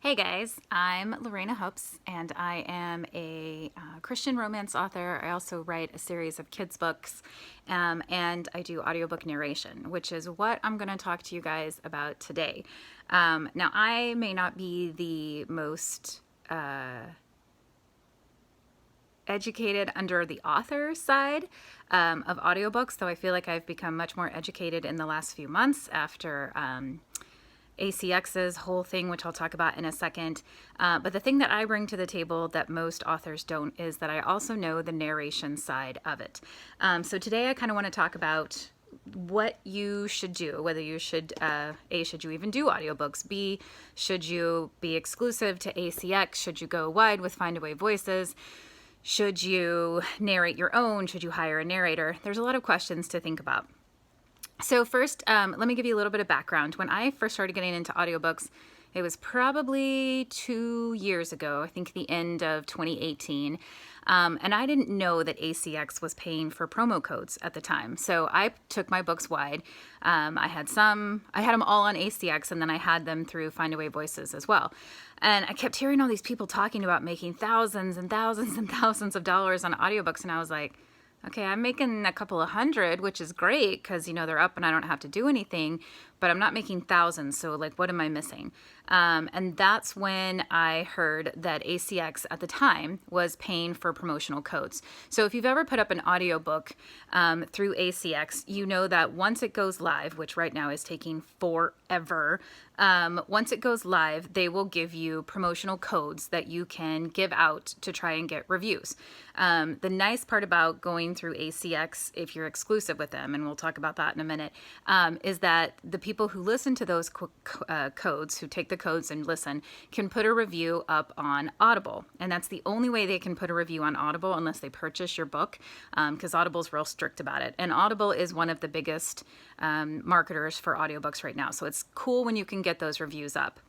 Hey guys, I'm Lorena Hopes, and I am a Christian romance author. I also write a series of kids' books, and I do audiobook narration, which is what I'm going to talk to you guys about today. Now, I may not be the most educated under the author side of audiobooks, though I feel like I've become much more educated in the last few months after ACX's whole thing, which I'll talk about in a second. But the thing that I bring to the table that most authors don't is that I also know the narration side of it. So today I kind of want to talk about what you should do, whether you should, A, should you even do audiobooks? B, should you be exclusive to ACX? Should you go wide with Findaway Voices? Should you narrate your own? Should you hire a narrator? There's a lot of questions to think about. So first, let me give you a little bit of background. When I first started getting into audiobooks, it was probably 2 years ago, I think the end of 2018. And I didn't know that ACX was paying for promo codes at the time. So I took my books wide. I had them all on ACX, and then I had them through Findaway Voices as well. And I kept hearing all these people talking about making thousands and thousands and thousands of dollars on audiobooks. And I was like, okay, I'm making a couple of hundred, which is great because, they're up and I don't have to do anything, but I'm not making thousands. So what am I missing? And that's when I heard that ACX at the time was paying for promotional codes. So if you've ever put up an audiobook through ACX, you know that once it goes live, which right now is taking forever, once it goes live, they will give you promotional codes that you can give out to try and get reviews. The nice part about going through ACX, if you're exclusive with them, and we'll talk about that in a minute, is that the people who listen to those codes, who take the codes and listen, can put a review up on Audible. And that's the only way they can put a review on Audible unless they purchase your book, because Audible's real strict about it. And Audible is one of the biggest marketers for audiobooks right now. So it's cool when you can get those reviews up.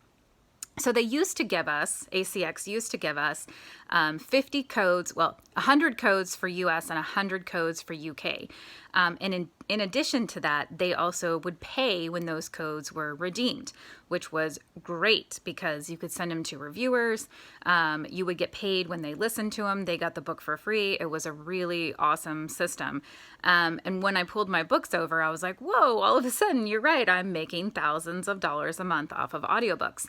So they used to give us, ACX used to give us 50 codes, 100 codes for US and 100 codes for UK. And in addition to that, they also would pay when those codes were redeemed, which was great because you could send them to reviewers. You would get paid when they listened to them. They got the book for free. It was a really awesome system. And when I pulled my books over, I was like, whoa, all of a sudden, you're right. I'm making thousands of dollars a month off of audiobooks.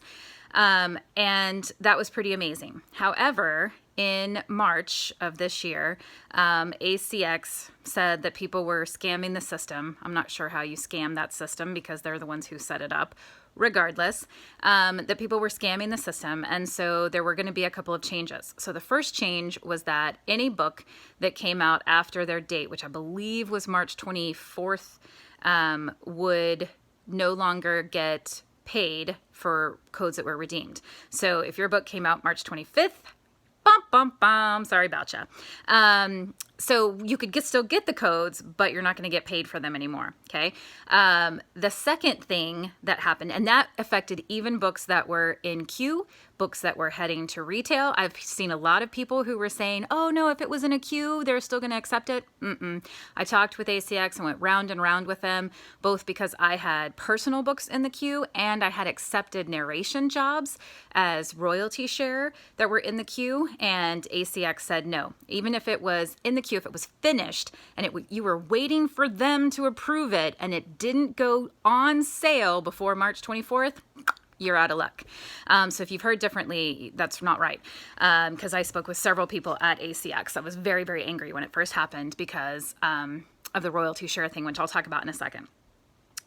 And that was pretty amazing. However, in March of this year, ACX said that people were scamming the system. I'm not sure how you scam that system because they're the ones who set it up. Regardless, that people were scamming the system, and so there were going to be a couple of changes. So the first change was that any book that came out after their date, which I believe was March 24th, would no longer get paid for codes that were redeemed. So if your book came out March 25th, sorry about ya. So you could still get the codes, but you're not going to get paid for them anymore, okay? The second thing that happened, and that affected even books that were in queue, books that were heading to retail. I've seen a lot of people who were saying, oh no, if it was in a queue, they're still going to accept it. I talked with ACX and went round and round with them, both because I had personal books in the queue and I had accepted narration jobs as royalty share that were in the queue, and ACX said no. Even if it was in the queue, if it was finished and you were waiting for them to approve it and it didn't go on sale before March 24th, you're out of luck. So if you've heard differently, that's not right. Because I spoke with several people at ACX. I was very, very angry when it first happened because of the royalty share thing, which I'll talk about in a second.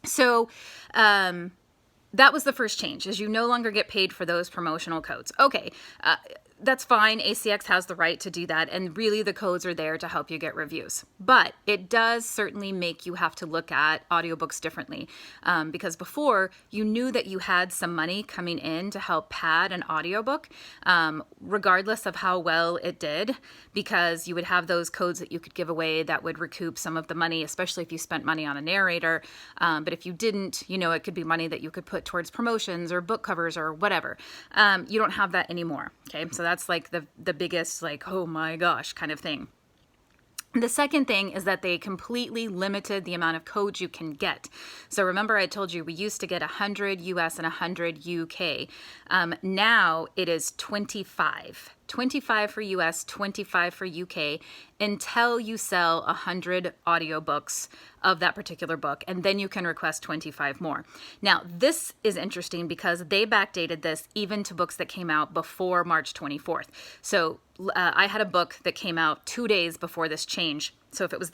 So that was the first change, is you no longer get paid for those promotional codes. Okay, that's fine. ACX has the right to do that, and really the codes are there to help you get reviews. But it does certainly make you have to look at audiobooks differently, because before you knew that you had some money coming in to help pad an audiobook, regardless of how well it did, because you would have those codes that you could give away that would recoup some of the money, especially if you spent money on a narrator. But if you didn't, it could be money that you could put towards promotions or book covers or whatever. You don't have that anymore. Okay, so that's like the biggest, oh my gosh kind of thing. The second thing is that they completely limited the amount of codes you can get. So remember I told you we used to get 100 US and 100 UK. Now it is 25. 25 for US, 25 for UK, until you sell 100 audiobooks of that particular book, and then you can request 25 more. Now, this is interesting because they backdated this even to books that came out before March 24th. So I had a book that came out 2 days before this change. So if it was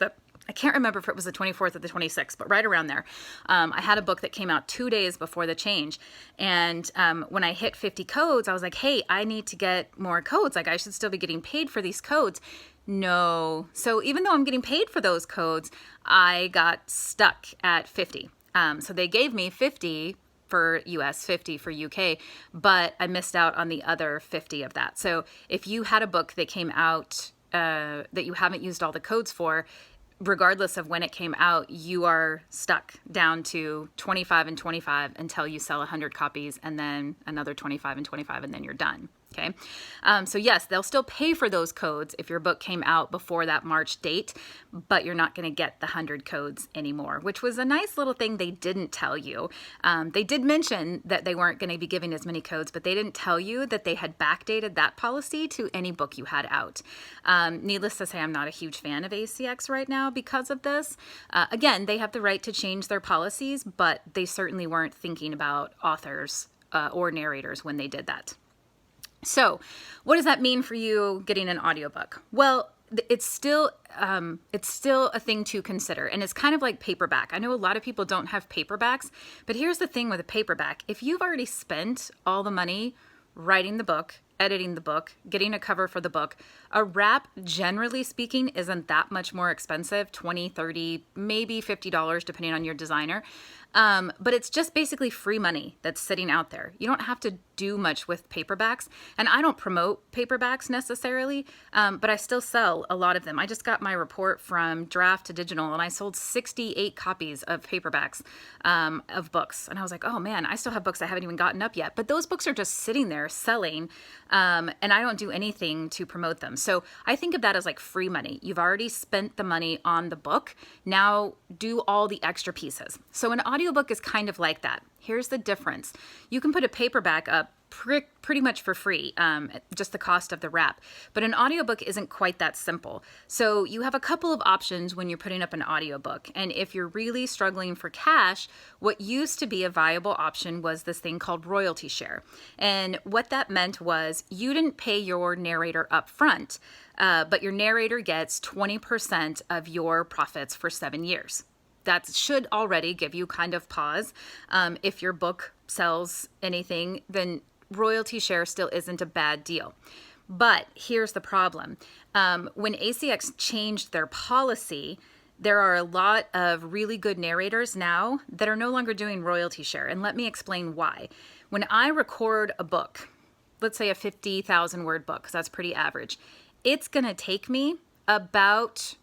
I can't remember if it was the 24th or the 26th, but right around there. I had a book that came out 2 days before the change. And when I hit 50 codes, I was like, hey, I need to get more codes. Like, I should still be getting paid for these codes. No. So even though I'm getting paid for those codes, I got stuck at 50. So they gave me 50 for US, 50 for UK, but I missed out on the other 50 of that. So if you had a book that came out that you haven't used all the codes for, regardless of when it came out, you are stuck down to 25 and 25 until you sell 100 copies, and then another 25 and 25, and then you're done. Okay. So yes, they'll still pay for those codes if your book came out before that March date, but you're not going to get the 100 codes anymore, which was a nice little thing they didn't tell you. They did mention that they weren't going to be giving as many codes, but they didn't tell you that they had backdated that policy to any book you had out. Needless to say, I'm not a huge fan of ACX right now because of this. Again, they have the right to change their policies, but they certainly weren't thinking about authors or narrators when they did that. So what does that mean for you getting an audiobook? Well, it's still a thing to consider, and it's kind of like paperback. I know a lot of people don't have paperbacks, but here's the thing with a paperback. If you've already spent all the money writing the book, editing the book, getting a cover for the book, a wrap, generally speaking, isn't that much more expensive, $20, $30, maybe $50, depending on your designer. But it's just basically free money that's sitting out there. You don't have to do much with paperbacks. And I don't promote paperbacks necessarily, but I still sell a lot of them. I just got my report from draft to digital, and I sold 68 copies of paperbacks of books. And I was like, oh man, I still have books I haven't even gotten up yet. But those books are just sitting there selling, and I don't do anything to promote them. So I think of that as like free money. You've already spent the money on the book. Now do all the extra pieces. So an audiobook is kind of like that. Here's the difference. You can put a paperback up pretty much for free, just the cost of the wrap. But an audiobook isn't quite that simple. So you have a couple of options when you're putting up an audiobook. And if you're really struggling for cash, what used to be a viable option was this thing called royalty share. And what that meant was you didn't pay your narrator up front, but your narrator gets 20% of your profits for 7 years. That should already give you kind of pause. If your book sells anything, then royalty share still isn't a bad deal. But here's the problem. When ACX changed their policy, there are a lot of really good narrators now that are no longer doing royalty share. And let me explain why. When I record a book, let's say a 50,000 word book, because that's pretty average, it's going to take me about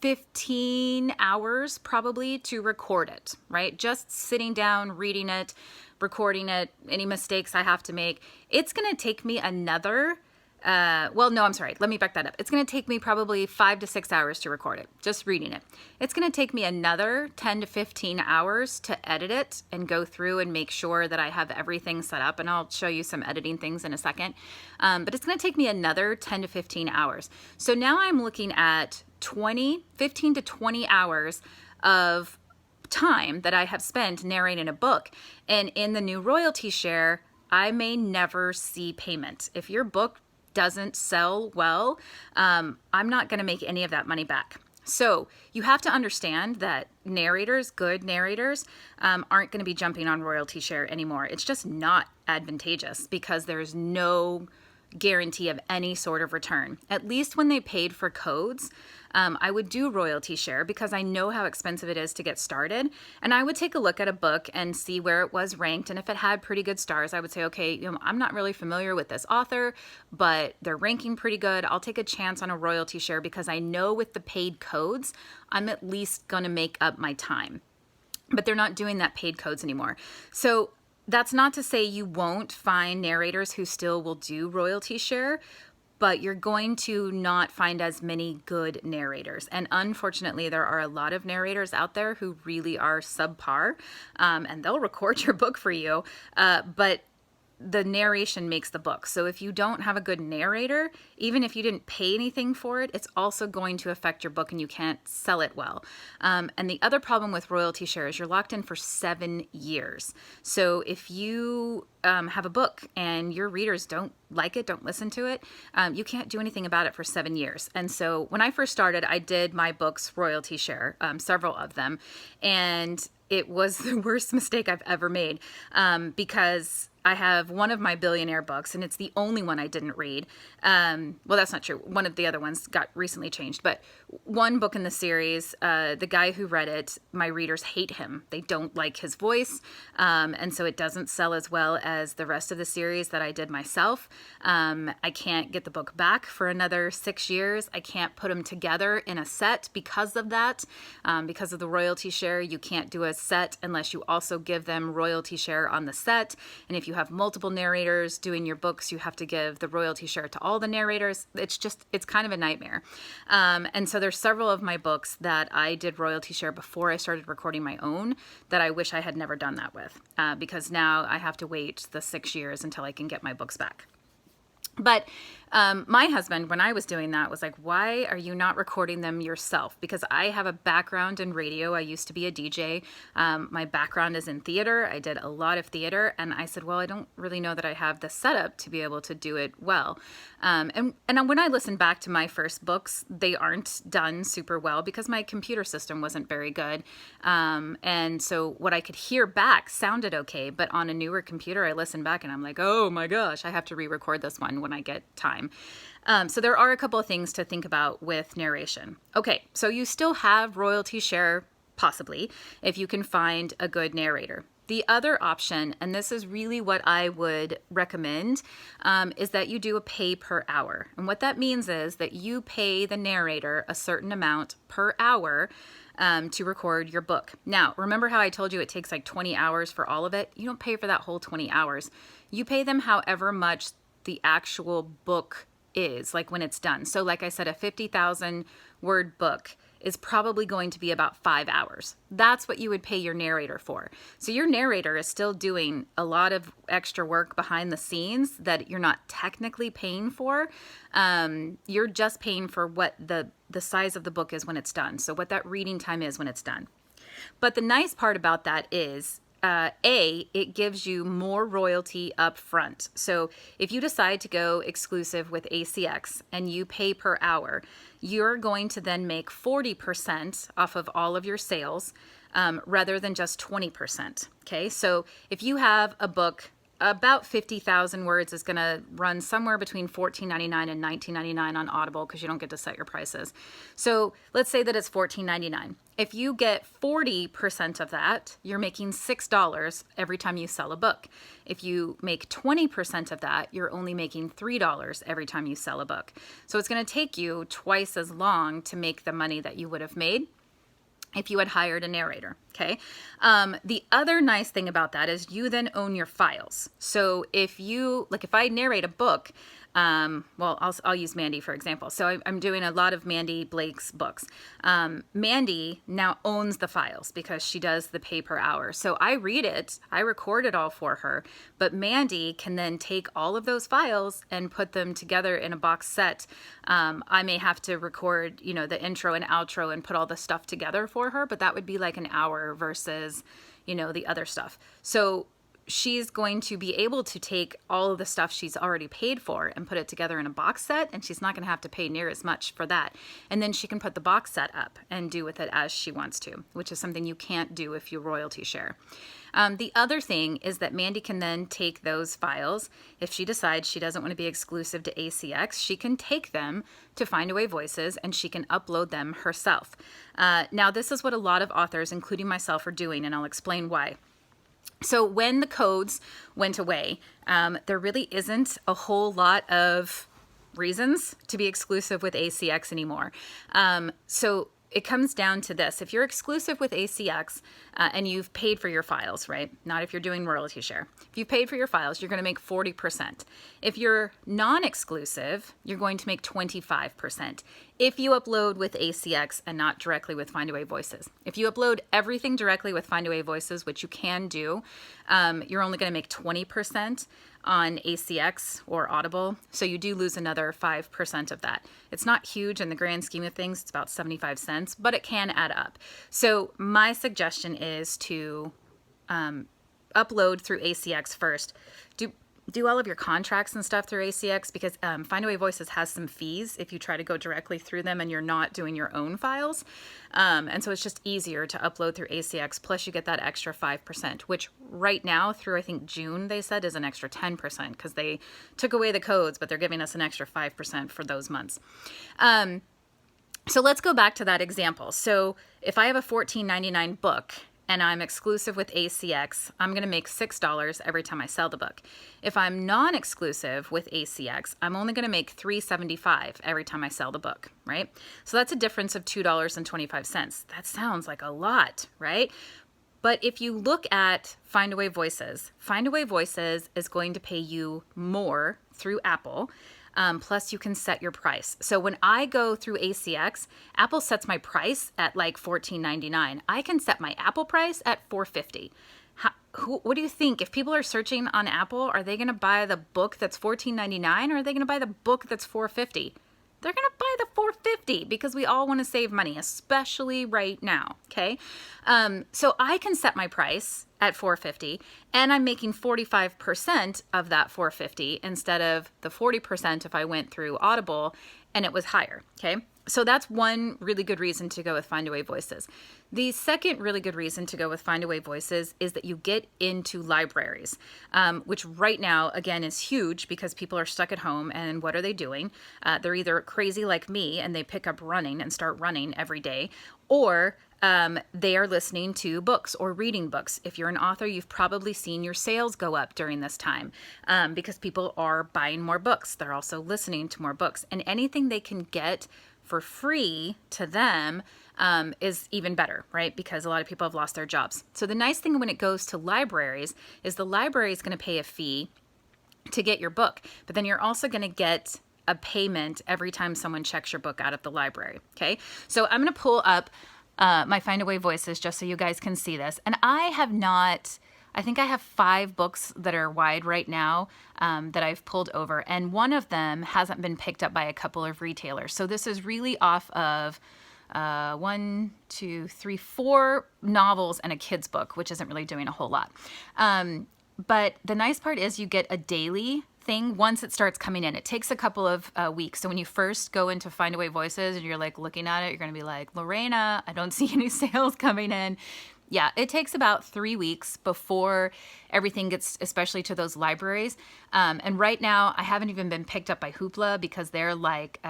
15 hours probably to record it, right? Just sitting down, reading it, recording it, any mistakes I have to make. It's going to take me another, let me back that up. It's going to take me probably 5 to 6 hours to record it, just reading it. It's going to take me another 10 to 15 hours to edit it and go through and make sure that I have everything set up. And I'll show you some editing things in a second. But it's going to take me another 10 to 15 hours. So now I'm looking at 15 to 20 hours of time that I have spent narrating a book. And in the new royalty share, I may never see payment. If your book doesn't sell well, I'm not going to make any of that money back. So you have to understand that narrators, good narrators, aren't going to be jumping on royalty share anymore. It's just not advantageous because there's no guarantee of any sort of return. At least when they paid for codes, I would do royalty share because I know how expensive it is to get started. And I would take a look at a book and see where it was ranked. And if it had pretty good stars, I would say, okay, I'm not really familiar with this author, but they're ranking pretty good. I'll take a chance on a royalty share because I know with the paid codes, I'm at least going to make up my time. But they're not doing that paid codes anymore. So that's not to say you won't find narrators who still will do royalty share, but you're going to not find as many good narrators. And unfortunately, there are a lot of narrators out there who really are subpar, and they'll record your book for you, but the narration makes the book. So if you don't have a good narrator, even if you didn't pay anything for it, it's also going to affect your book and you can't sell it well. And the other problem with royalty share is you're locked in for 7 years. So if you have a book and your readers don't like it, don't listen to it, you can't do anything about it for 7 years. And so when I first started, I did my books royalty share, several of them, and it was the worst mistake I've ever made, because I have one of my billionaire books, and it's the only one I didn't read. Well, that's not true. One of the other ones got recently changed, but one book in the series, the guy who read it, my readers hate him. They don't like his voice, and so it doesn't sell as well as the rest of the series that I did myself. I can't get the book back for another 6 years. I can't put them together in a set because of that. Because of the royalty share, you can't do a set unless you also give them royalty share on the set. And if you have multiple narrators doing your books, you have to give the royalty share to all the narrators. It's kind of a nightmare. And so there's several of my books that I did royalty share before I started recording my own that I wish I had never done that with, because now I have to wait the 6 years until I can get my books back. But my husband, when I was doing that, was like, why are you not recording them yourself? Because I have a background in radio. I used to be a DJ. My background is in theater. I did a lot of theater. And I said, well, I don't really know that I have the setup to be able to do it well. And when I listen back to my first books, they aren't done super well because my computer system wasn't very good. And so what I could hear back sounded okay. But on a newer computer, I listen back and I'm like, oh my gosh, I have to re-record this one when I get time. So there are a couple of things to think about with narration. Okay, so you still have royalty share, possibly, if you can find a good narrator. The other option, and this is really what I would recommend, is that you do a pay per hour. And what that means is that you pay the narrator a certain amount per hour to record your book. Now, remember how I told you it takes like 20 hours for all of it? You don't pay for that whole 20 hours. You pay them however much the actual book is, like when it's done. So like I said, a 50,000 word book is probably going to be about 5 hours. That's what you would pay your narrator for. So your narrator is still doing a lot of extra work behind the scenes that you're not technically paying for. You're just paying for what the size of the book is when it's done. So what that reading time is when it's done. But the nice part about that is, it gives you more royalty up front. So if you decide to go exclusive with ACX and you pay per hour, you're going to then make 40% off of all of your sales, rather than just 20%. Okay, so if you have a book about 50,000 words, is going to run somewhere between $14.99 and $19.99 on Audible, because you don't get to set your prices. So let's say that it's $14.99. If you get 40% of that, you're making $6 every time you sell a book. If you make 20% of that, you're only making $3 every time you sell a book. So it's going to take you twice as long to make the money that you would have made if you had hired a narrator, okay? The other nice thing about that is you then own your files. So if I narrate a book, I'll use Mandy for example. So I'm doing a lot of Mandy Blake's books. Mandy now owns the files because she does the pay per hour. So I read it, I record it all for her, but Mandy can then take all of those files and put them together in a box set. I may have to record, the intro and outro and put all the stuff together for her, but that would be like an hour versus, the other stuff. So she's going to be able to take all of the stuff she's already paid for and put it together in a box set, and she's not going to have to pay near as much for that. And then she can put the box set up and do with it as she wants to, which is something you can't do if you royalty share. The other thing is that Mandy can then take those files. If she decides she doesn't want to be exclusive to ACX, she can take them to Findaway Voices and she can upload them herself. Now, this is what a lot of authors, including myself, are doing, and I'll explain why. So when the codes went away, there really isn't a whole lot of reasons to be exclusive with ACX anymore. So it comes down to this. If you're exclusive with ACX and you've paid for your files, right? Not if you're doing royalty share. If you've paid for your files, you're going to make 40%. If you're non-exclusive, you're going to make 25%. If you upload with ACX and not directly with Findaway Voices. If you upload everything directly with Findaway Voices, which you can do, you're only going to make 20% on ACX or Audible. So you do lose another 5% of that. It's not huge in the grand scheme of things. It's about 75 cents, but it can add up. So my suggestion is to upload through ACX first. Do all of your contracts and stuff through ACX, because Findaway Voices has some fees if you try to go directly through them and you're not doing your own files. And so it's just easier to upload through ACX. Plus you get that extra 5%, which right now through I think June they said is an extra 10% because they took away the codes, but they're giving us an extra 5% for those months. So let's go back to that example. So if I have a $14.99 book and I'm exclusive with ACX, I'm going to make $6 every time I sell the book. If I'm non-exclusive with ACX, I'm only going to make $3.75 every time I sell the book, right? So that's a difference of $2.25. That sounds like a lot, right? But if you look at Findaway Voices is going to pay you more through Apple. Plus you can set your price. So when I go through ACX, Apple sets my price at like $14.99. I can set my Apple price at $4.50. What do you think? If people are searching on Apple, are they going to buy the book that's $14.99 or are they going to buy the book that's $4.50? They're going to buy the $4.50 because we all want to save money, especially right now, okay? So I can set my price at $4.50 and I'm making 45% of that $4.50 instead of the 40% if I went through Audible and it was higher, okay? So that's one really good reason to go with Findaway Voices. The second really good reason to go with Findaway Voices is that you get into libraries, which right now, again, is huge because people are stuck at home and what are they doing? They're either crazy like me and they pick up running and start running every day, or they are listening to books or reading books. If you're an author, you've probably seen your sales go up during this time because people are buying more books. They're also listening to more books, and anything they can get for free to them is even better, right? Because a lot of people have lost their jobs. So the nice thing when it goes to libraries is the library is going to pay a fee to get your book, but then you're also going to get a payment every time someone checks your book out at the library, okay? So I'm going to pull up my Findaway Voices just so you guys can see this. And I think I have 5 books that are wide right now that I've pulled over, and one of them hasn't been picked up by a couple of retailers. So this is really off of 4 novels and a kid's book, which isn't really doing a whole lot. But the nice part is you get a daily thing once it starts coming in. It takes a couple of weeks. So when you first go into Findaway Voices and you're like looking at it, you're going to be like, Lorena, I don't see any sales coming in. Yeah, it takes about 3 weeks before everything gets, especially to those libraries. And right now, I haven't even been picked up by Hoopla because they're like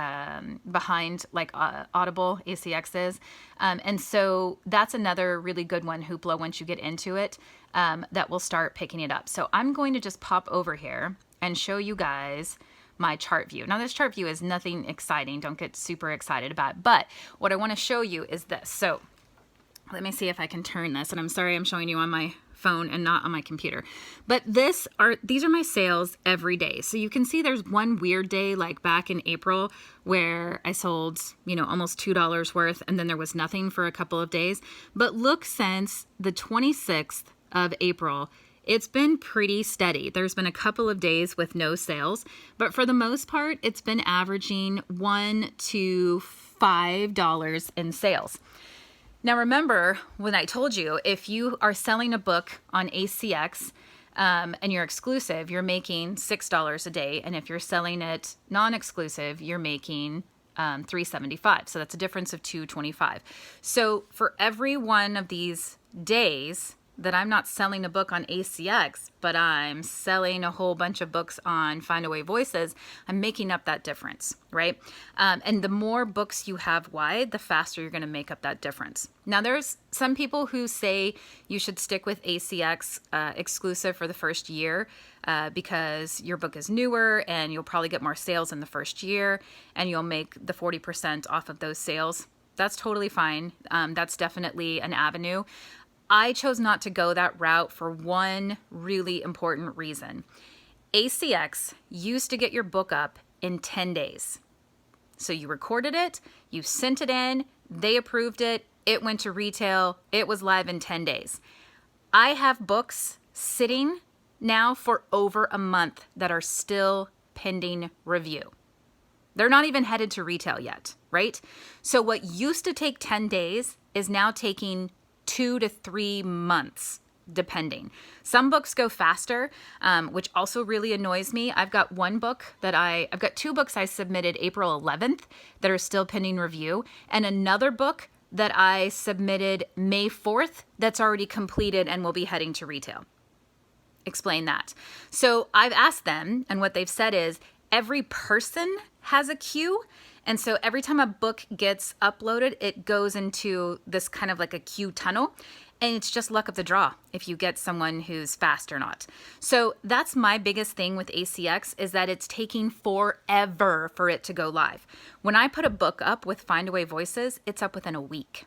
behind like Audible, ACX is. And so that's another really good one, Hoopla, once you get into it, that will start picking it up. So I'm going to just pop over here and show you guys my chart view. Now this chart view is nothing exciting. Don't get super excited about it. But what I want to show you is this. So let me see if I can turn this. And I'm sorry I'm showing you on my phone and not on my computer. But these are my sales every day. So you can see there's one weird day like back in April where I sold, almost $2 worth and then there was nothing for a couple of days. But look, since the 26th of April, it's been pretty steady. There's been a couple of days with no sales, but for the most part, it's been averaging $1 to $5 in sales. Now remember when I told you, if you are selling a book on ACX and you're exclusive, you're making $6 a day. And if you're selling it non-exclusive, you're making $3.75. So that's a difference of $2.25. So for every one of these days that I'm not selling a book on ACX, but I'm selling a whole bunch of books on Findaway Voices, I'm making up that difference, right? And the more books you have wide, the faster you're going to make up that difference. Now, there's some people who say you should stick with ACX exclusive for the first year because your book is newer and you'll probably get more sales in the first year and you'll make the 40% off of those sales. That's totally fine. That's definitely an avenue. I chose not to go that route for one really important reason. ACX used to get your book up in 10 days. So you recorded it, you sent it in, they approved it, it went to retail, it was live in 10 days. I have books sitting now for over a month that are still pending review. They're not even headed to retail yet, right? So what used to take 10 days is now taking 2 to 3 months, depending. Some books go faster, which also really annoys me. I've got I've got 2 books I submitted April 11th that are still pending review, and another book that I submitted May 4th that's already completed and will be heading to retail. Explain that. So I've asked them, and what they've said is every person has a queue. And so every time a book gets uploaded, it goes into this kind of like a queue tunnel. And it's just luck of the draw if you get someone who's fast or not. So that's my biggest thing with ACX, is that it's taking forever for it to go live. When I put a book up with Findaway Voices, it's up within a week.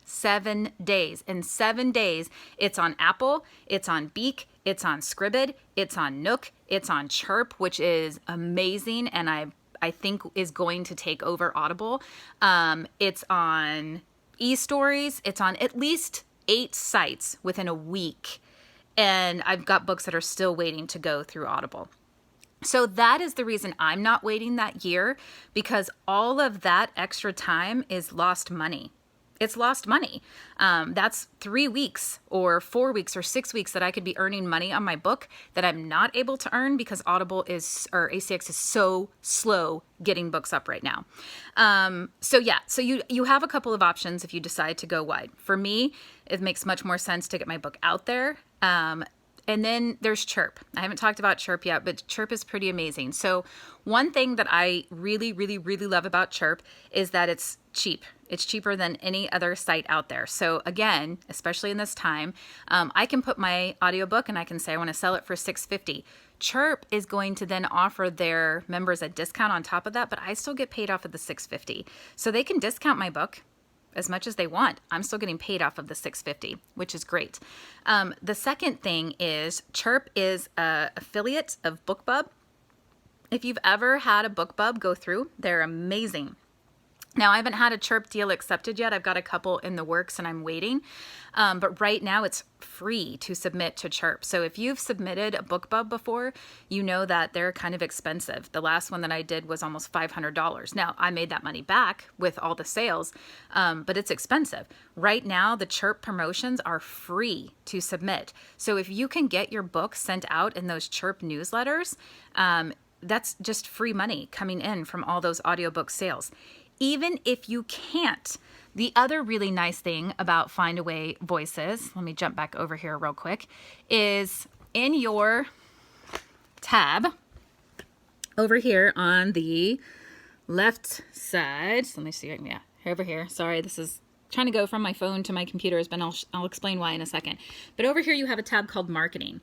7 days. In 7 days, it's on Apple, it's on Beak, it's on Scribd, it's on Nook, it's on Chirp, which is amazing, and I think is going to take over Audible. It's on eStories. It's on at least 8 sites within a week. And I've got books that are still waiting to go through Audible. So that is the reason I'm not waiting that year, because all of that extra time is lost money. It's lost money. That's 3 weeks or 4 weeks or 6 weeks that I could be earning money on my book that I'm not able to earn because ACX is so slow getting books up right now. So you have a couple of options if you decide to go wide. For me, it makes much more sense to get my book out there. And then there's Chirp. I haven't talked about Chirp yet, but Chirp is pretty amazing. So one thing that I really, really, really love about Chirp is that it's cheap. It's cheaper than any other site out there. So again, especially in this time, I can put my audiobook and I can say I want to sell it for $6.50. Chirp is going to then offer their members a discount on top of that, but I still get paid off of the $6.50. So they can discount my book as much as they want. I'm still getting paid off of the $6.50, which is great. The second thing is Chirp is an affiliate of BookBub. If you've ever had a BookBub go through, they're amazing. Now, I haven't had a Chirp deal accepted yet. I've got a couple in the works and I'm waiting. But right now it's free to submit to Chirp. So if you've submitted a BookBub before, you know that they're kind of expensive. The last one that I did was almost $500. Now, I made that money back with all the sales, but it's expensive. Right now, the Chirp promotions are free to submit. So if you can get your book sent out in those Chirp newsletters, that's just free money coming in from all those audiobook sales. Even if you can't, the other really nice thing about Findaway Voices, let me jump back over here real quick, is in your tab over here on the left side. So let me see. Yeah, over here. Sorry, this is trying to go from my phone to my computers, but I'll explain why in a second. But over here you have a tab called Marketing.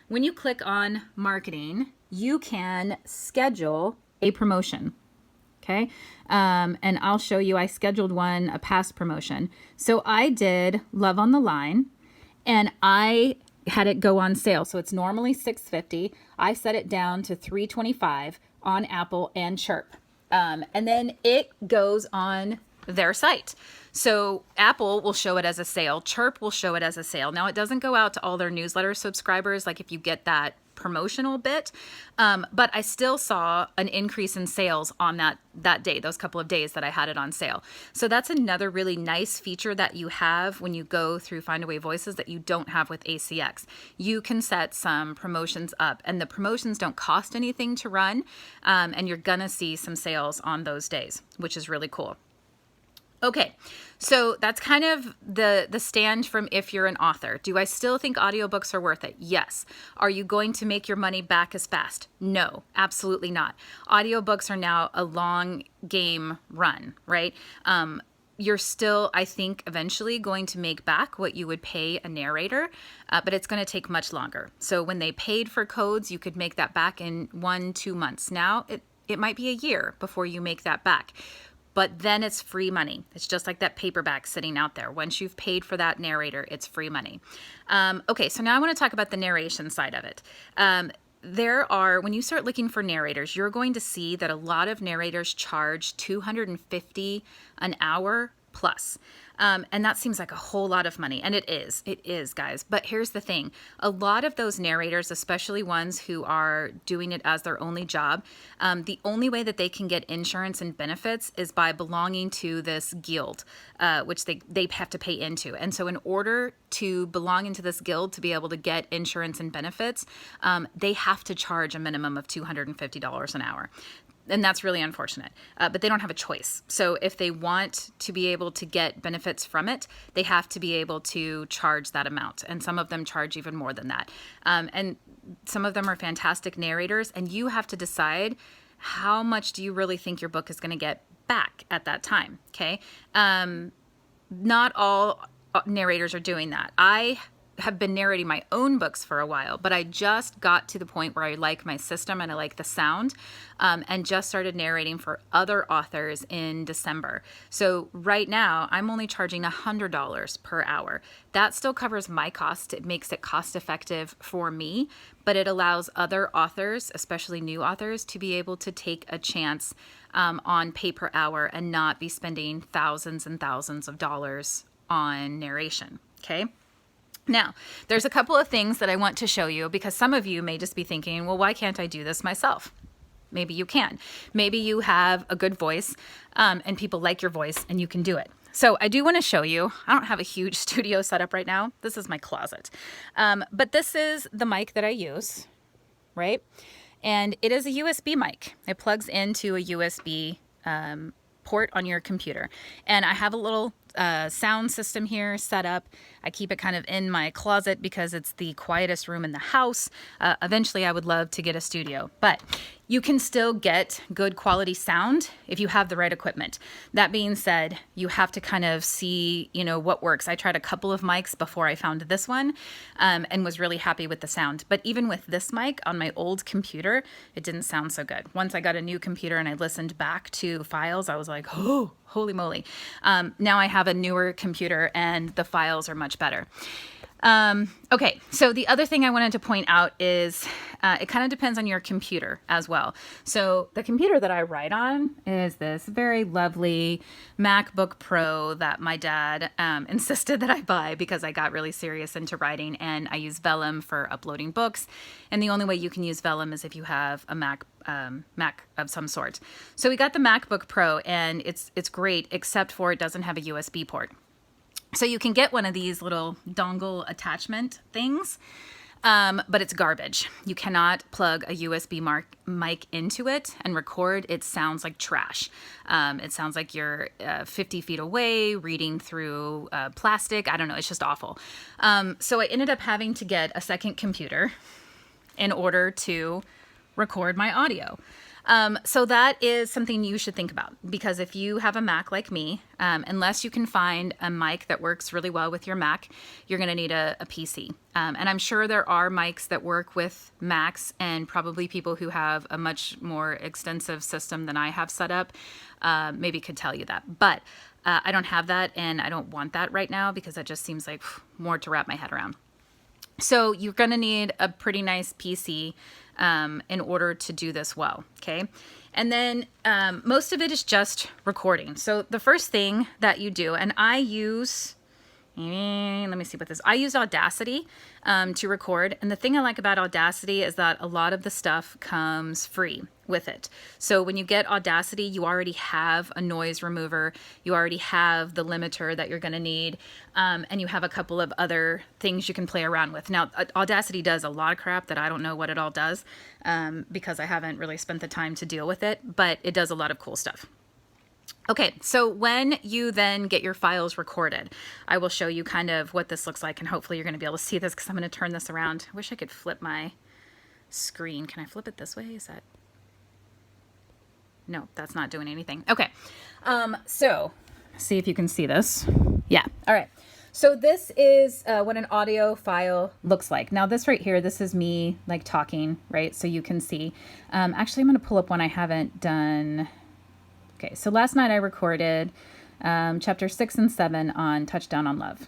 When you click on Marketing, you can schedule a promotion. Okay. And I'll show you, I scheduled one, a past promotion. So I did Love on the Line and I had it go on sale. So it's normally $6.50. I set it down to $3.25 on Apple and Chirp. And then it goes on their site. So Apple will show it as a sale. Chirp will show it as a sale. Now it doesn't go out to all their newsletter subscribers, like if you get that promotional bit, but I still saw an increase in sales on that day, those couple of days that I had it on sale. So that's another really nice feature that you have when you go through Findaway Voices that you don't have with ACX. You can set some promotions up and the promotions don't cost anything to run, and you're gonna see some sales on those days, which is really cool. Okay, so that's kind of the stand from if you're an author. Do I still think audiobooks are worth it? Yes. Are you going to make your money back as fast? No, absolutely not. Audiobooks are now a long game run, right? You're still, I think, eventually going to make back what you would pay a narrator, but it's going to take much longer. So when they paid for codes, you could make that back in 1-2 months. Now, it might be a year before you make that back. but then it's free money. It's just like that paperback sitting out there. Once you've paid for that narrator, it's free money. Okay, so now I want to talk about the narration side of it. When you start looking for narrators, you're going to see that a lot of narrators charge $250 an hour plus. And that seems like a whole lot of money. And it is, guys. But here's the thing. A lot of those narrators, especially ones who are doing it as their only job, the only way that they can get insurance and benefits is by belonging to this guild, which they have to pay into. And so in order to belong into this guild to be able to get insurance and benefits, they have to charge a minimum of $250 an hour. And that's really unfortunate, but they don't have a choice. So if they want to be able to get benefits from it, they have to be able to charge that amount. And some of them charge even more than that. And some of them are fantastic narrators, and you have to decide how much do you really think your book is going to get back at that time, okay? Not all narrators are doing that. I have been narrating my own books for a while, but I just got to the point where I like my system and I like the sound, and just started narrating for other authors in December. So right now I'm only charging $100 per hour. That still covers my cost. It makes it cost effective for me, but it allows other authors, especially new authors, to be able to take a chance on pay per hour and not be spending thousands and thousands of dollars on narration. Okay. Now, there's a couple of things that I want to show you, because some of you may just be thinking, well, why can't I do this myself? Maybe you can. Maybe you have a good voice, and people like your voice and you can do it. So I do want to show you. I don't have a huge studio set up right now. This is my closet. But this is the mic that I use, right? And it is a USB mic. It plugs into a USB port on your computer. And I have a little sound system here set up. I keep it kind of in my closet because it's the quietest room in the house. Eventually I would love to get a studio, but you can still get good quality sound if you have the right equipment. That being said, you have to kind of see, what works. I tried a couple of mics before I found this one, and was really happy with the sound. But even with this mic on my old computer, it didn't sound so good. Once I got a new computer and I listened back to files, I was like, oh, holy moly. Now I have a newer computer and the files are much better. Okay, so the other thing I wanted to point out is it kind of depends on your computer as well. So the computer that I write on is this very lovely MacBook Pro that my dad insisted that I buy because I got really serious into writing, and I use Vellum for uploading books. And the only way you can use Vellum is if you have a Mac of some sort. So we got the MacBook Pro, and it's great, except for it doesn't have a USB port. So you can get one of these little dongle attachment things, but it's garbage. You cannot plug a USB mic into it and record. It sounds like trash. It sounds like you're 50 feet away reading through plastic. I don't know. It's just awful. So I ended up having to get a second computer in order to record my audio. So that is something you should think about, because if you have a Mac like me, unless you can find a mic that works really well with your Mac, you're going to need a PC. And I'm sure there are mics that work with Macs, and probably people who have a much more extensive system than I have set up maybe could tell you that. But I don't have that, and I don't want that right now because that just seems like more to wrap my head around. So you're going to need a pretty nice PC in order to do this well, okay? And then most of it is just recording. So the first thing that you do, and I use, let me see what this, I use Audacity to record. And the thing I like about Audacity is that a lot of the stuff comes free with it. So when you get Audacity, you already have a noise remover, you already have the limiter that you're going to need, and you have a couple of other things you can play around with. Now, Audacity does a lot of crap that I don't know what it all does, because I haven't really spent the time to deal with it, but it does a lot of cool stuff. Okay, so when you then get your files recorded, I will show you kind of what this looks like, and hopefully you're going to be able to see this because I'm going to turn this around. I wish I could flip my screen. Can I flip it this way? Is that... No, that's not doing anything. Okay, so see if you can see this. Yeah, all right. So this is what an audio file looks like. Now this right here, this is me like talking, right? So you can see. Actually, I'm going to pull up one I haven't done. Okay, so last night I recorded chapter 6 and 7 on Touchdown on Love.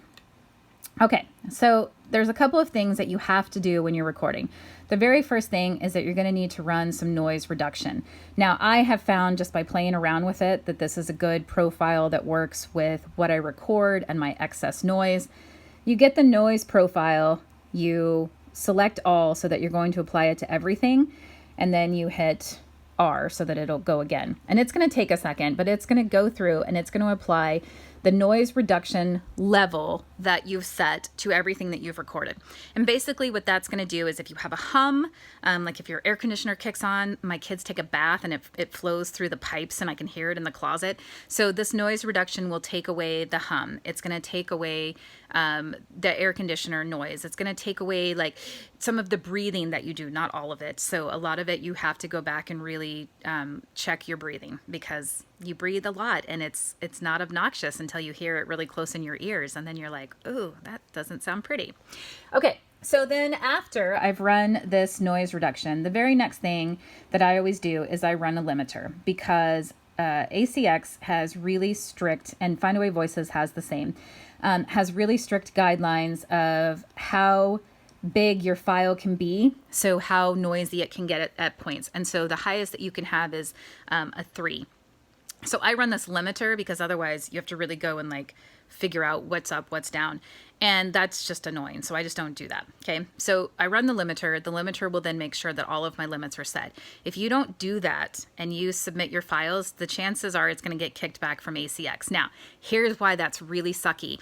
Okay, so there's a couple of things that you have to do when you're recording. The very first thing is that you're going to need to run some noise reduction. Now, I have found just by playing around with it that this is a good profile that works with what I record and my excess noise. You get the noise profile, you select all so that you're going to apply it to everything, and then you hit R so that it'll go again. And it's going to take a second, but it's going to go through and it's going to apply the noise reduction level that you've set to everything that you've recorded. And basically what that's going to do is if you have a hum, like if your air conditioner kicks on, my kids take a bath and it flows through the pipes and I can hear it in the closet. So this noise reduction will take away the hum. It's going to take away the air conditioner noise. It's going to take away like some of the breathing that you do, not all of it. So a lot of it you have to go back and really check your breathing because you breathe a lot and it's not obnoxious until you hear it really close in your ears. And then you're like, ooh, that doesn't sound pretty. Okay. So then after I've run this noise reduction, the very next thing that I always do is I run a limiter because ACX has really strict, and Findaway Voices has the same, has really strict guidelines of how big your file can be, so how noisy it can get at points. And so the highest that you can have is a 3. So I run this limiter because otherwise you have to really go and like figure out what's up, what's down. And that's just annoying. So I just don't do that. Okay. So I run the limiter. The limiter will then make sure that all of my limits are set. If you don't do that and you submit your files, the chances are it's going to get kicked back from ACX. Now, here's why that's really sucky.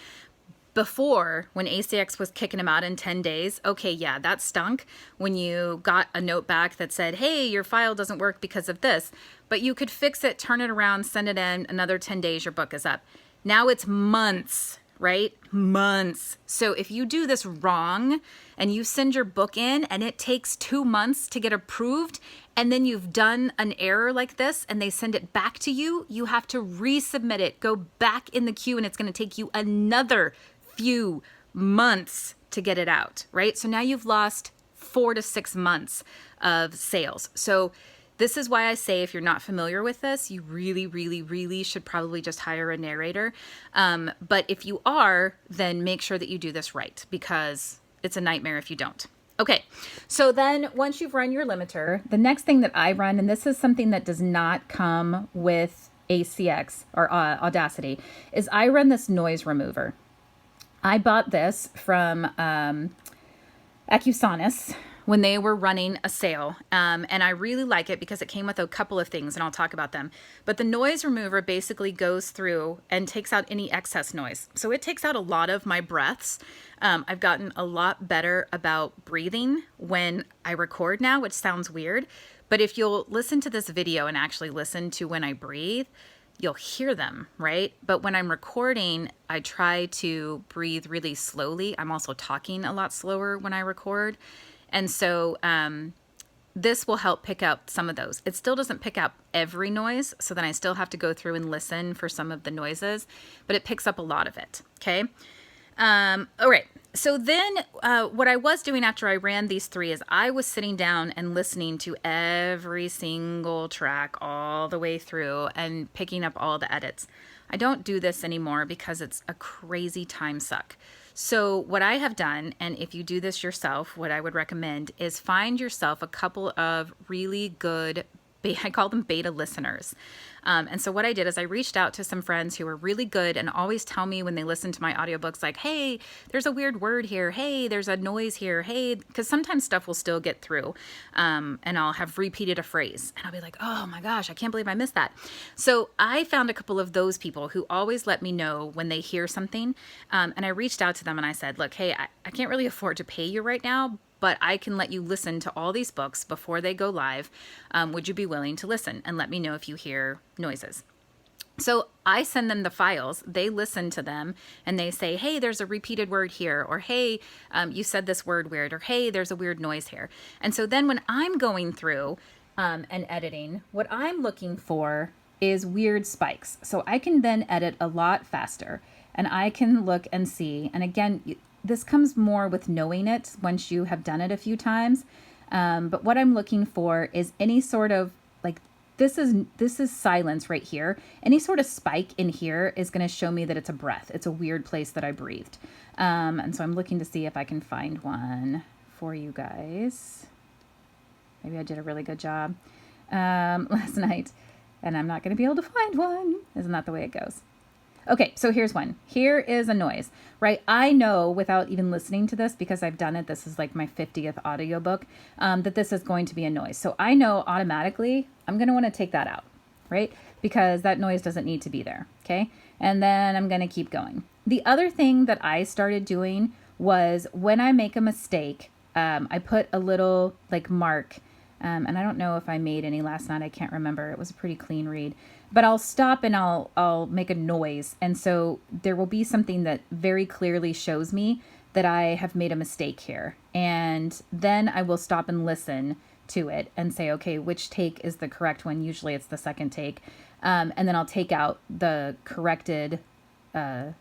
Before, when ACX was kicking them out in 10 days, okay, yeah, that stunk when you got a note back that said, hey, your file doesn't work because of this, but you could fix it, turn it around, send it in, another 10 days, your book is up. Now it's months, right? Months. So if you do this wrong and you send your book in and it takes 2 months to get approved, and then you've done an error like this and they send it back to you, you have to resubmit it, go back in the queue, and it's going to take you another few months to get it out, right? So now you've lost 4 to 6 months of sales. So this is why I say if you're not familiar with this, you really, really, really should probably just hire a narrator. But if you are, then make sure that you do this right because it's a nightmare if you don't. Okay, so then once you've run your limiter, the next thing that I run, and this is something that does not come with ACX or Audacity, is I run this noise remover. I bought this from Acusonis when they were running a sale, and I really like it because it came with a couple of things, and I'll talk about them. But the noise remover basically goes through and takes out any excess noise. So it takes out a lot of my breaths. I've gotten a lot better about breathing when I record now, which sounds weird. But if you'll listen to this video and actually listen to when I breathe, you'll hear them, right? But when I'm recording, I try to breathe really slowly. I'm also talking a lot slower when I record. And so this will help pick out some of those. It still doesn't pick out every noise, so then I still have to go through and listen for some of the noises, but it picks up a lot of it, okay? All right. So then what I was doing after I ran these 3 is I was sitting down and listening to every single track all the way through and picking up all the edits. I don't do this anymore because it's a crazy time suck. So what I have done, and if you do this yourself, what I would recommend is find yourself a couple of really good, I call them beta listeners. And so what I did is I reached out to some friends who were really good and always tell me when they listen to my audiobooks, like, hey, there's a weird word here. Hey, there's a noise here. Hey, because sometimes stuff will still get through. And I'll have repeated a phrase and I'll be like, oh my gosh, I can't believe I missed that. So I found a couple of those people who always let me know when they hear something. And I reached out to them and I said, look, hey, I can't really afford to pay you right now, but I can let you listen to all these books before they go live. Would you be willing to listen and let me know if you hear noises? So I send them the files, they listen to them, and they say, hey, there's a repeated word here, or hey, you said this word weird, or hey, there's a weird noise here. And so then when I'm going through and editing, what I'm looking for is weird spikes. So I can then edit a lot faster, and I can look and see, and again, this comes more with knowing it once you have done it a few times. But what I'm looking for is any sort of like this is silence right here. Any sort of spike in here is going to show me that it's a breath. It's a weird place that I breathed. And so I'm looking to see if I can find one for you guys. Maybe I did a really good job last night, and I'm not going to be able to find one. Isn't that the way it goes? Okay, so here's one. Here is a noise, right? I know without even listening to this, because I've done it, this is like my 50th audiobook, that this is going to be a noise. So I know automatically I'm going to want to take that out, right? Because that noise doesn't need to be there, okay? And then I'm going to keep going. The other thing that I started doing was when I make a mistake, I put a little like mark, and I don't know if I made any last night. I can't remember. It was a pretty clean read. But I'll stop and I'll make a noise. And so there will be something that very clearly shows me that I have made a mistake here. And then I will stop and listen to it and say, okay, which take is the correct one? Usually it's the second take. And then I'll take out the corrected, the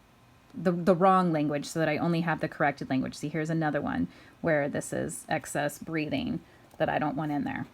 wrong language so that I only have the corrected language. See, here's another one where this is excess breathing that I don't want in there.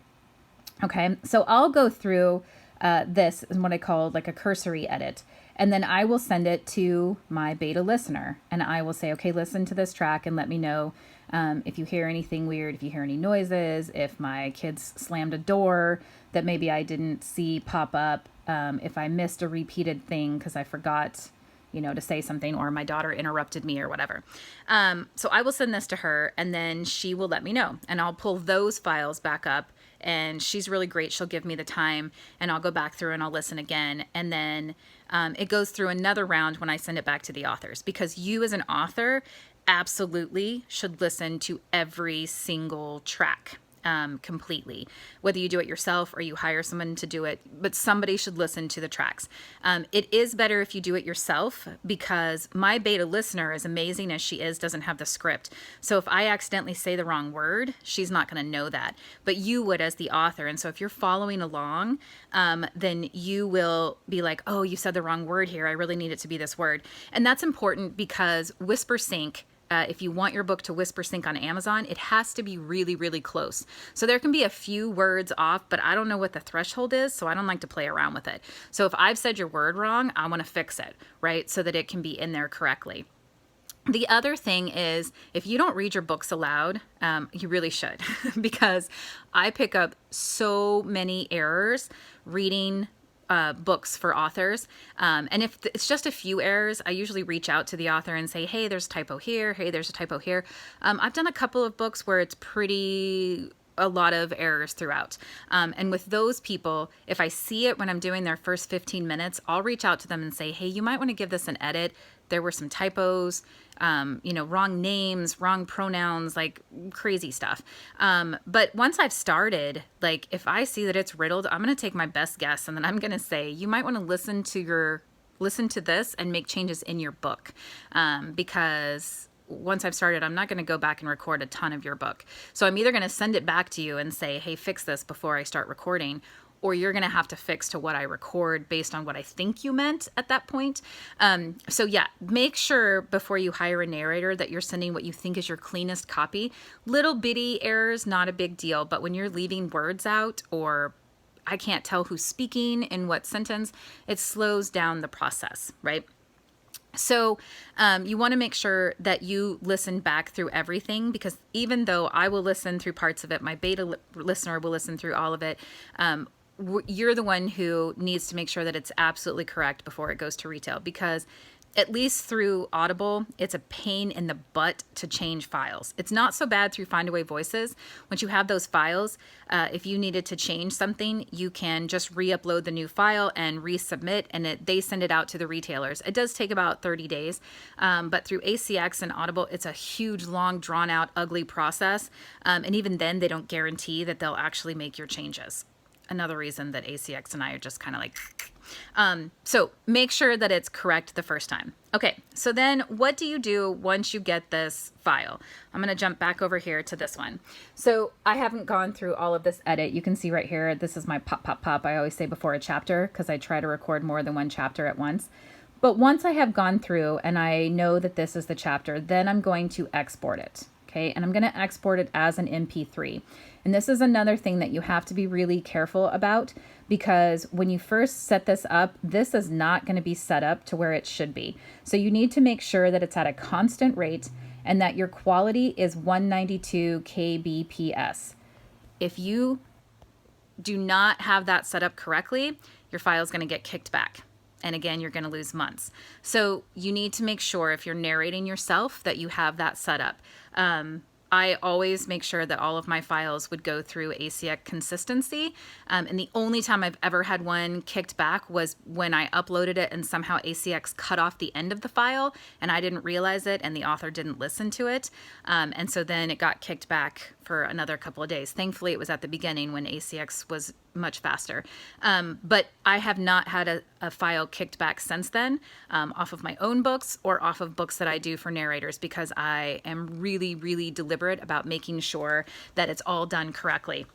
Okay, so I'll go through this is what I call like a cursory edit. And then I will send it to my beta listener. And I will say, okay, listen to this track and let me know if you hear anything weird, if you hear any noises, if my kids slammed a door that maybe I didn't see pop up, if I missed a repeated thing because I forgot, to say something, or my daughter interrupted me or whatever. So I will send this to her, and then she will let me know. And I'll pull those files back up. And she's really great. She'll give me the time, and I'll go back through and I'll listen again. And then it goes through another round when I send it back to the authors, because you as an author absolutely should listen to every single track completely, whether you do it yourself or you hire someone to do it, but somebody should listen to the tracks. It is better if you do it yourself, because my beta listener, as amazing as she is, doesn't have the script. So if I accidentally say the wrong word, she's not going to know that, but you would as the author. And so if you're following along, then you will be like, oh, you said the wrong word here. I really need it to be this word. And that's important because Whisper Sync, if you want your book to whisper sync on Amazon, it has to be really, really close. So there can be a few words off, but I don't know what the threshold is, so I don't like to play around with it. So if I've said your word wrong, I want to fix it, right? So that it can be in there correctly. The other thing is, if you don't read your books aloud, you really should, because I pick up so many errors reading books for authors. And if it's just a few errors, I usually reach out to the author and say, hey, there's a typo here. Hey, there's a typo here. I've done a couple of books where it's a lot of errors throughout. And with those people, if I see it when I'm doing their first 15 minutes, I'll reach out to them and say, hey, you might want to give this an edit. There were some typos, wrong names, wrong pronouns, like crazy stuff. But once I've started, like if I see that it's riddled, I'm going to take my best guess. And then I'm going to say, you might want to listen to this and make changes in your book. Because once I've started, I'm not going to go back and record a ton of your book. So I'm either going to send it back to you and say, hey, fix this before I start recording, or you're going to have to fix to what I record based on what I think you meant at that point. So yeah, make sure before you hire a narrator that you're sending what you think is your cleanest copy. Little bitty errors, not a big deal, but when you're leaving words out, or I can't tell who's speaking in what sentence, it slows down the process, right? So you want to make sure that you listen back through everything, because even though I will listen through parts of it, my beta listener will listen through all of it. You're the one who needs to make sure that it's absolutely correct before it goes to retail, because at least through Audible, it's a pain in the butt to change files. It's not so bad through Findaway Voices. Once you have those files, if you needed to change something, you can just re-upload the new file and resubmit, and they send it out to the retailers. It does take about 30 days, but through ACX and Audible, it's a huge, long, drawn-out, ugly process, and even then, they don't guarantee that they'll actually make your changes. Another reason that ACX and I are just kind of like, so make sure that it's correct the first time. Okay, so then what do you do once you get this file? I'm going to jump back over here to this one. So I haven't gone through all of this edit. You can see right here, this is my pop, pop, pop. I always say before a chapter, because I try to record more than one chapter at once. But once I have gone through and I know that this is the chapter, then I'm going to export it. Okay, and I'm going to export it as an MP3. And this is another thing that you have to be really careful about, because when you first set this up, this is not going to be set up to where it should be. So you need to make sure that it's at a constant rate and that your quality is 192 kbps. If you do not have that set up correctly, your file is going to get kicked back. And again, you're going to lose months. So you need to make sure, if you're narrating yourself, that you have that set up. I always make sure that all of my files would go through ACX consistency. And the only time I've ever had one kicked back was when I uploaded it and somehow ACX cut off the end of the file and I didn't realize it and the author didn't listen to it. And so then it got kicked back for another couple of days. Thankfully, it was at the beginning when ACX was much faster. But I have not had a file kicked back since then, off of my own books or off of books that I do for narrators, because I am really, really deliberate about making sure that it's all done correctly.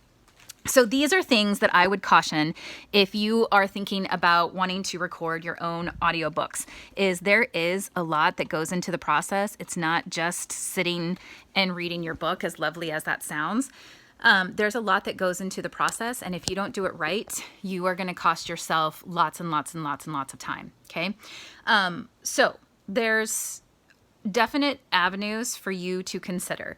So these are things that I would caution if you are thinking about wanting to record your own audiobooks. There is a lot that goes into the process. It's not just sitting and reading your book, as lovely as that sounds. There's a lot that goes into the process, and if you don't do it right, you are going to cost yourself lots and lots and lots and lots of time, okay? So there's definite avenues for you to consider.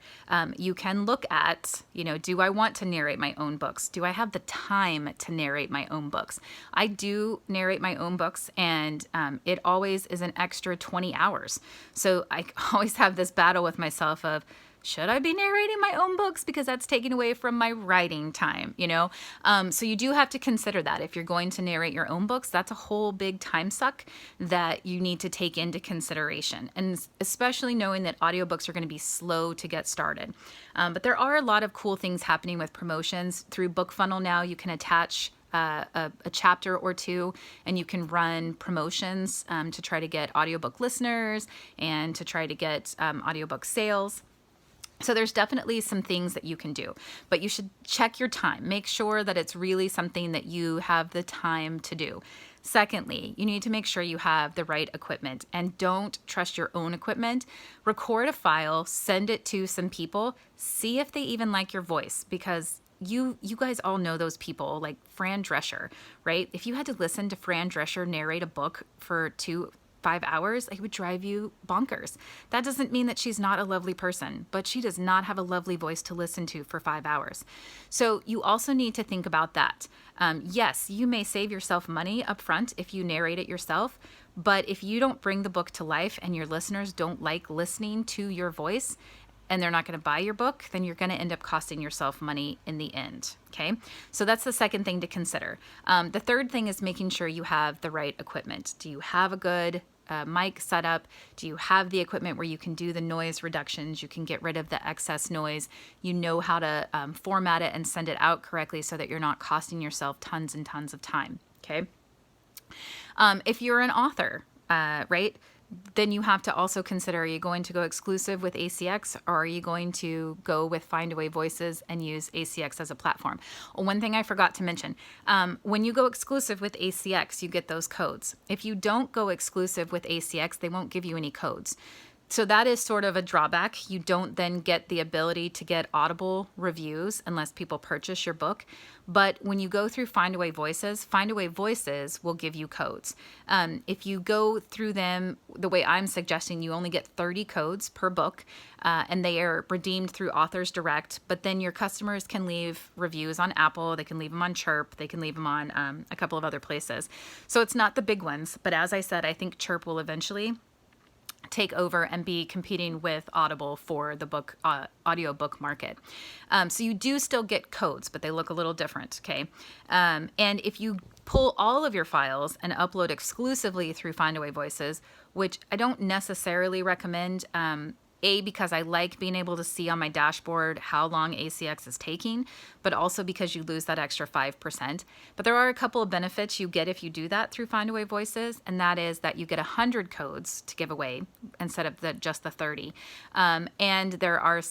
You can look at, do I want to narrate my own books? Do I have the time to narrate my own books? I do narrate my own books, and it always is an extra 20 hours. So I always have this battle with myself of, should I be narrating my own books? Because that's taken away from my writing time, So you do have to consider that. If you're going to narrate your own books, that's a whole big time suck that you need to take into consideration. And especially knowing that audiobooks are going to be slow to get started. But there are a lot of cool things happening with promotions. Through BookFunnel now, you can attach a chapter or two, and you can run promotions to try to get audiobook listeners and to try to get audiobook sales. So there's definitely some things that you can do, but you should check your time. Make sure that it's really something that you have the time to do. Secondly, you need to make sure you have the right equipment, and don't trust your own equipment. Record a file, send it to some people, see if they even like your voice, because you guys all know those people, like Fran Drescher, right? If you had to listen to Fran Drescher narrate a book for 5 hours, it would drive you bonkers. That doesn't mean that she's not a lovely person, but she does not have a lovely voice to listen to for 5 hours. So you also need to think about that. Yes, you may save yourself money up front if you narrate it yourself, but if you don't bring the book to life and your listeners don't like listening to your voice, and they're not going to buy your book, then you're going to end up costing yourself money in the end, okay? So that's the second thing to consider. The third thing is making sure you have the right equipment. Do you have a good mic setup? Do you have the equipment where you can do the noise reductions? You can get rid of the excess noise. You know how to format it and send it out correctly so that you're not costing yourself tons and tons of time, okay? If you're an author, right, then you have to also consider, are you going to go exclusive with ACX, or are you going to go with Findaway Voices and use ACX as a platform? One thing I forgot to mention, when you go exclusive with ACX, you get those codes. If you don't go exclusive with ACX, they won't give you any codes. So that is sort of a drawback. You don't then get the ability to get Audible reviews unless people purchase your book. But when you go through Findaway Voices will give you codes. If you go through them the way I'm suggesting, you only get 30 codes per book, and they are redeemed through Authors Direct. But then your customers can leave reviews on Apple, they can leave them on Chirp, they can leave them on a couple of other places. So it's not the big ones, but as I said, I think Chirp will eventually take over and be competing with Audible for the book audiobook market. So you do still get codes, but they look a little different, okay? And if you pull all of your files and upload exclusively through Findaway Voices, which I don't necessarily recommend, because I like being able to see on my dashboard how long ACX is taking, but also because you lose that extra 5%. But there are a couple of benefits you get if you do that through Findaway Voices, and that is that you get 100 codes to give away instead of just the 30. And there are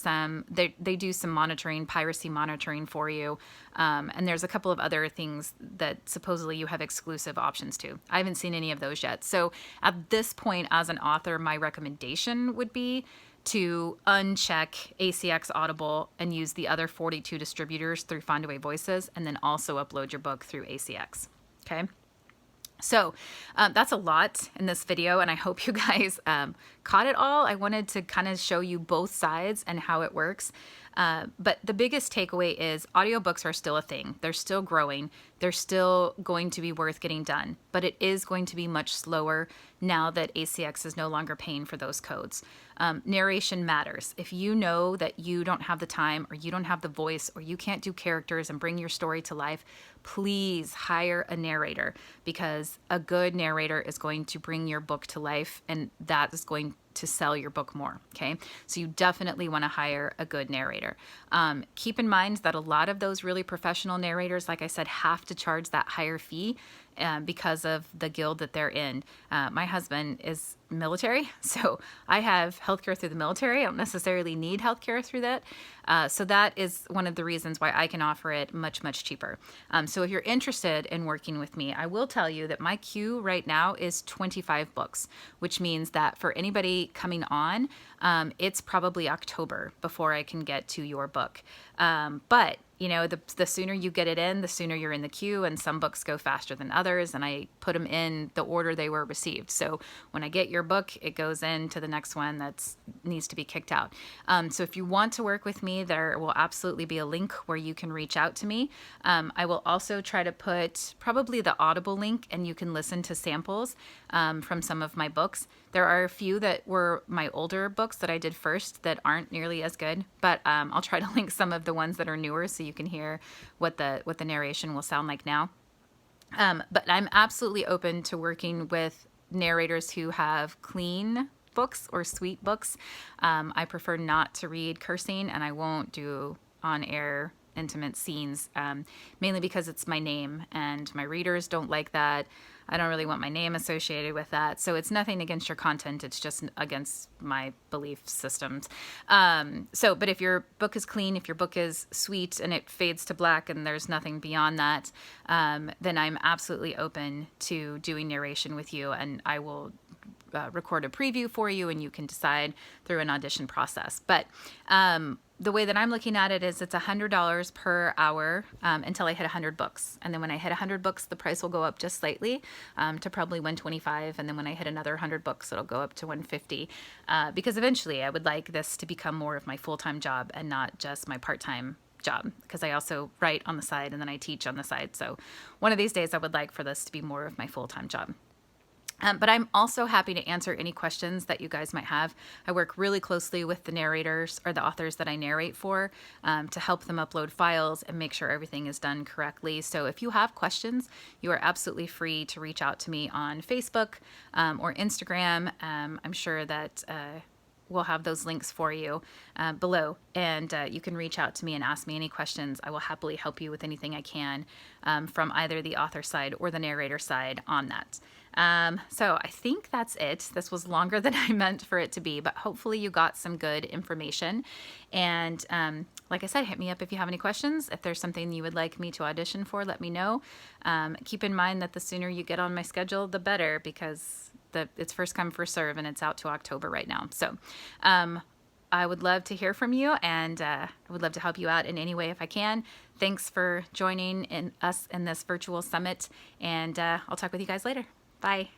they do some monitoring, piracy monitoring for you. And there's a couple of other things that supposedly you have exclusive options to. I haven't seen any of those yet. So at this point, as an author, my recommendation would be to uncheck ACX Audible and use the other 42 distributors through Findaway Voices, and then also upload your book through ACX. Okay. So that's a lot in this video, and I hope you guys caught it all. I wanted to kind of show you both sides and how it works. But the biggest takeaway is audiobooks are still a thing. They're still growing. They're still going to be worth getting done, but it is going to be much slower now that ACX is no longer paying for those codes. Narration matters. If you know that you don't have the time, or you don't have the voice, or you can't do characters and bring your story to life, please hire a narrator, because a good narrator is going to bring your book to life, and that is going to sell your book more. Okay. So you definitely want to hire a good narrator. Keep in mind that a lot of those really professional narrators, like I said, have to charge that higher fee because of the guild that they're in. My husband is military, so I have healthcare through the military. I don't necessarily need healthcare through that. So that is one of the reasons why I can offer it much, much cheaper. So if you're interested in working with me, I will tell you that my queue right now is 25 books, which means that for anybody coming on, it's probably October before I can get to your book. But you know, the sooner you get it in, the sooner you're in the queue, and some books go faster than others, and I put them in the order they were received. So when I get your book, it goes into the next one that needs to be kicked out. So if you want to work with me, there will absolutely be a link where you can reach out to me. I will also try to put probably the Audible link, and you can listen to samples from some of my books. There are a few that were my older books that I did first that aren't nearly as good, but I'll try to link some of the ones that are newer so you can hear what the narration will sound like now. But I'm absolutely open to working with narrators who have clean books or sweet books. I prefer not to read cursing, and I won't do on-air intimate scenes, mainly because it's my name, and my readers don't like that. I don't really want my name associated with that. So it's nothing against your content. It's just against my belief systems. But if your book is clean, if your book is sweet and it fades to black and there's nothing beyond that, then I'm absolutely open to doing narration with you, and I will record a preview for you, and you can decide through an audition process. But the way that I'm looking at it is it's $100 per hour until I hit 100 books. And then when I hit 100 books, the price will go up just slightly to probably $125. And then when I hit another 100 books, it'll go up to $150. Because eventually I would like this to become more of my full-time job and not just my part-time job, because I also write on the side and then I teach on the side. So one of these days I would like for this to be more of my full-time job. But I'm also happy to answer any questions that you guys might have. I work really closely with the narrators or the authors that I narrate for to help them upload files and make sure everything is done correctly. So if you have questions, you are absolutely free to reach out to me on Facebook or Instagram. I'm sure that we'll have those links for you below, and you can reach out to me and ask me any questions. I will happily help you with anything I can from either the author side or the narrator side on that. So I think that's it. This was longer than I meant for it to be, but hopefully you got some good information. And like I said, hit me up if you have any questions. If there's something you would like me to audition for, let me know. Keep in mind that the sooner you get on my schedule, the better, because it's first come, first serve, and it's out to October right now. So I would love to hear from you, and I would love to help you out in any way if I can. Thanks for joining us in this virtual summit, and I'll talk with you guys later. Bye.